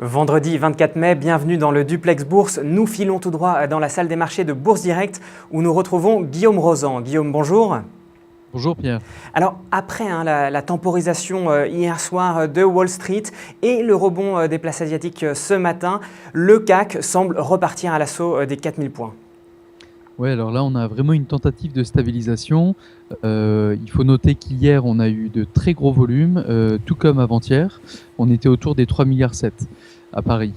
Vendredi 24 mai, bienvenue dans le Duplex Bourse. Nous filons tout droit dans la salle des marchés de Bourse Direct où nous retrouvons Guillaume Rozan. Guillaume, bonjour. Bonjour Pierre. Alors après la temporisation hier soir de Wall Street et le rebond des places asiatiques ce matin, le CAC semble repartir à l'assaut des 4000 points. Ouais, alors là on a vraiment une tentative de stabilisation. Il faut noter qu'hier on a eu de très gros volumes, tout comme avant-hier. On était autour des 3,7 milliards à Paris.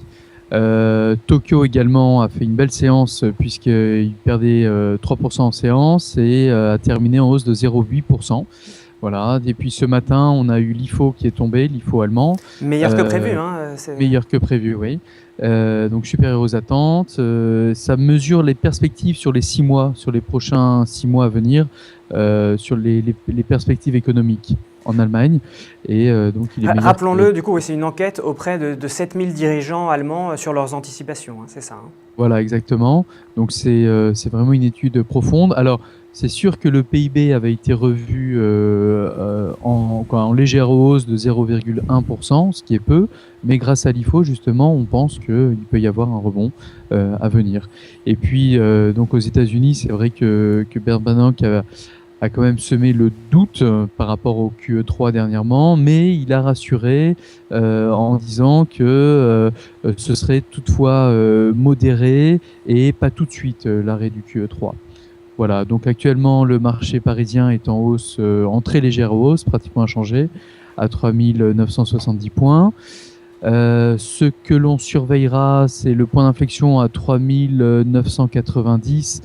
Tokyo également a fait une belle séance puisqu'il perdait 3% en séance et a terminé en hausse de 0,8%. Voilà. Et puis ce matin, on a eu l'IFO qui est tombé, l'IFO allemand. Meilleur que prévu, hein, Meilleur que prévu, oui. Donc supérieur aux attentes. Ça mesure les perspectives sur les 6 mois, sur les prochains 6 mois à venir, sur les perspectives économiques en Allemagne. Et donc il est meilleur. Rappelons-le, du coup, c'est une enquête auprès de 7000 dirigeants allemands sur leurs anticipations, hein, c'est ça. Hein. Voilà, exactement. Donc c'est vraiment une étude profonde. Alors, c'est sûr que le PIB avait été revu en légère hausse de 0,1%, ce qui est peu, mais grâce à l'IFO, justement, on pense qu'il peut y avoir un rebond à venir. Et puis, donc aux États-Unis, c'est vrai que Bernard Bernanke a quand même semé le doute par rapport au QE3 dernièrement, mais il a rassuré en disant que ce serait toutefois modéré et pas tout de suite l'arrêt du QE3. Voilà, donc actuellement le marché parisien est en hausse, en très légère hausse, pratiquement inchangé, à 3970 points. Ce que l'on surveillera, c'est le point d'inflexion à 3990,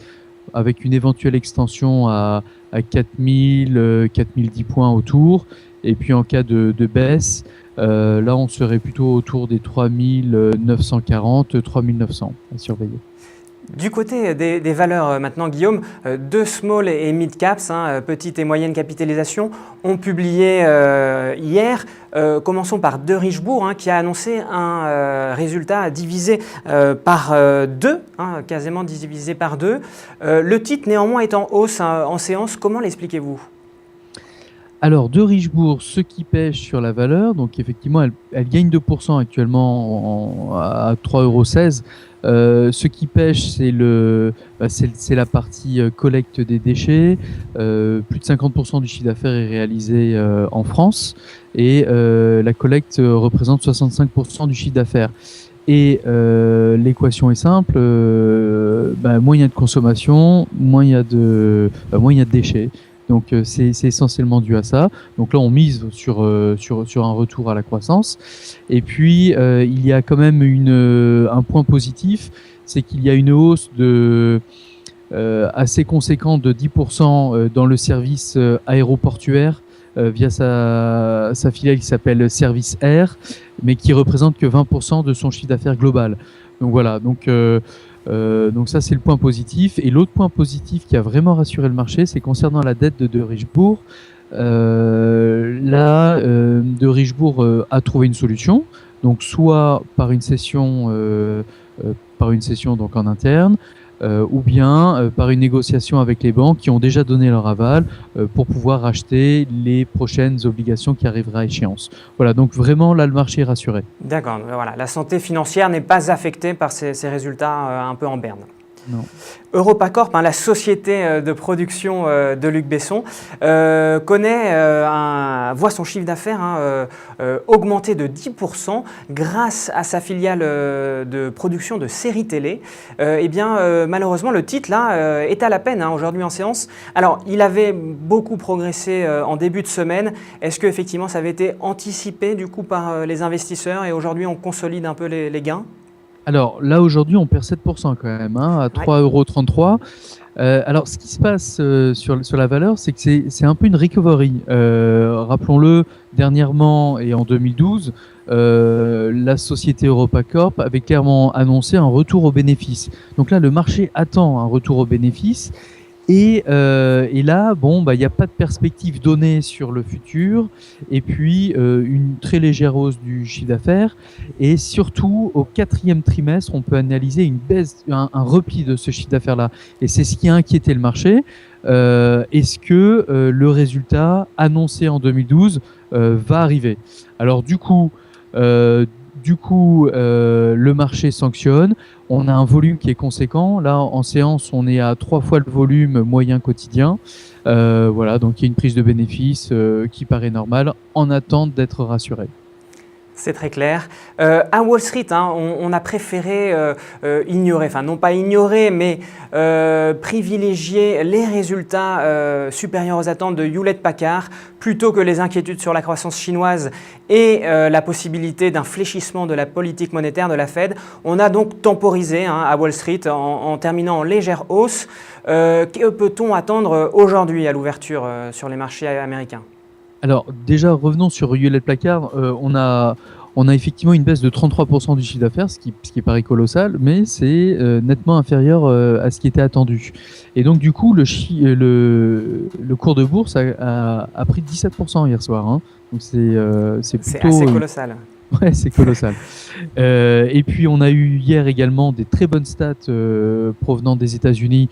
avec une éventuelle extension à 4010 points autour. Et puis en cas de baisse, là on serait plutôt autour des 3940, 3900 à surveiller. Du côté des valeurs maintenant, Guillaume, deux small et mid caps, petite et moyenne capitalisation, ont publié hier. Commençons par De Richebourg, qui a annoncé un résultat divisé par 2, quasiment divisé par 2. Le titre néanmoins est en hausse en séance. Comment l'expliquez-vous ? Alors, De Richebourg, ce qui pêche sur la valeur, donc effectivement, elle gagne 2% actuellement à 3,16 €. Ce qui pêche, c'est la partie collecte des déchets. Plus de 50% du chiffre d'affaires est réalisé en France et la collecte représente 65% du chiffre d'affaires. Et l'équation est simple, moins il y a de consommation, moins il y a de déchets. Donc c'est essentiellement dû à ça. Donc là on mise sur un retour à la croissance. Et puis il y a quand même un point positif, c'est qu'il y a une hausse assez conséquente de 10% dans le service aéroportuaire via sa filiale qui s'appelle Service Air, mais qui représente que 20% de son chiffre d'affaires global. Donc voilà. Donc ça, c'est le point positif. Et l'autre point positif qui a vraiment rassuré le marché, c'est concernant la dette de Richebourg. De Richebourg a trouvé une solution, donc soit par une cession donc en interne, ou bien par une négociation avec les banques qui ont déjà donné leur aval pour pouvoir acheter les prochaines obligations qui arriveraient à échéance. Voilà, donc vraiment là le marché est rassuré. D'accord, voilà, la santé financière n'est pas affectée par ces résultats un peu en berne. Non. Europacorp, la société de production de Luc Besson, voit son chiffre d'affaires augmenter de 10% grâce à sa filiale de production de séries télé. Malheureusement, le titre là est à la peine aujourd'hui en séance. Alors, il avait beaucoup progressé en début de semaine. Est-ce que effectivement ça avait été anticipé du coup par les investisseurs et aujourd'hui on consolide un peu les gains ? Alors là aujourd'hui on perd 7% quand même, à 3,33 €. Alors ce qui se passe sur la valeur, c'est que c'est un peu une recovery. Rappelons-le, dernièrement et en 2012, la société Europacorp avait clairement annoncé un retour aux bénéfices. Donc là le marché attend un retour aux bénéfices. Et là, il n'y a pas de perspective donnée sur le futur, et puis une très légère hausse du chiffre d'affaires, et surtout au 4e trimestre, on peut analyser une baisse, un repli de ce chiffre d'affaires-là, et c'est ce qui a inquiété le marché. Est-ce que le résultat annoncé en 2012 va arriver ? Alors du coup, du coup, le marché sanctionne. On a un volume qui est conséquent. Là, en séance, on est à 3 fois le volume moyen quotidien. Voilà, donc il y a une prise de bénéfice qui paraît normale en attente d'être rassuré. C'est très clair. À Wall Street, hein, on a préféré ignorer, enfin non pas ignorer, mais privilégier les résultats supérieurs aux attentes de Hewlett-Packard plutôt que les inquiétudes sur la croissance chinoise et la possibilité d'un fléchissement de la politique monétaire de la Fed. On a donc temporisé à Wall Street en terminant en légère hausse. Que peut-on attendre aujourd'hui à l'ouverture sur les marchés américains ? Alors déjà, revenons sur Hewlett-Packard. On a effectivement une baisse de 33% du chiffre d'affaires, ce qui paraît colossal, mais c'est nettement inférieur à ce qui était attendu. Et donc du coup, le cours de bourse a pris 17% hier soir. Hein. Donc c'est plutôt assez colossal. Ouais, c'est colossal. Et puis on a eu hier également des très bonnes stats provenant des États-Unis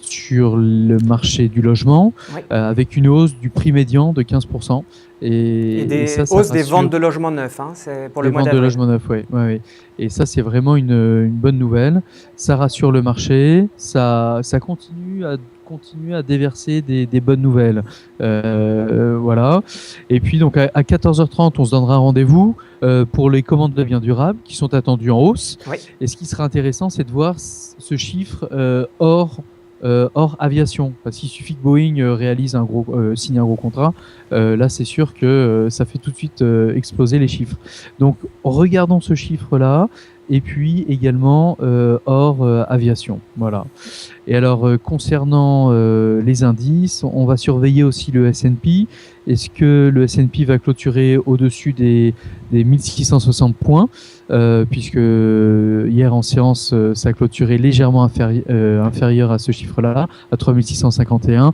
sur le marché du logement, Oui. avec une hausse du prix médian de 15%. Et des hausses des ventes de logements neufs, hein, c'est pour le mois d'avril. Des ventes de logements neufs, oui. Ouais, ouais. Et ça, c'est vraiment une bonne nouvelle. Ça rassure le marché, ça continue à déverser des bonnes nouvelles. Voilà. Et puis, donc, à 14h30, on se donnera rendez-vous pour les commandes de biens durables qui sont attendues en hausse. Oui. Et ce qui sera intéressant, c'est de voir ce chiffre hors aviation. Parce qu'il suffit que Boeing signe un gros contrat. Là, c'est sûr que ça fait tout de suite exploser les chiffres. Donc, regardons ce chiffre-là. Et puis également hors aviation. Voilà. Et alors, concernant les indices, on va surveiller aussi le S&P. Est-ce que le S&P va clôturer au-dessus des 1660 points puisque hier en séance, ça a clôturé légèrement inférieur à ce chiffre-là, à 3651.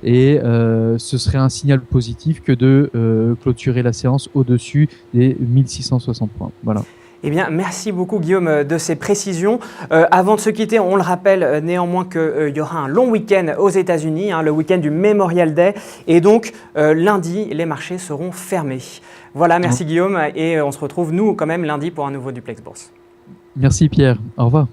Et ce serait un signal positif que de clôturer la séance au-dessus des 1660 points. Voilà. Eh bien, merci beaucoup Guillaume de ces précisions. Avant de se quitter, on le rappelle néanmoins qu'il y aura un long week-end aux États-Unis, le week-end du Memorial Day. Et donc, lundi, les marchés seront fermés. Voilà, merci Guillaume. Et on se retrouve, nous, quand même, lundi pour un nouveau Duplex Bourse. Merci Pierre. Au revoir.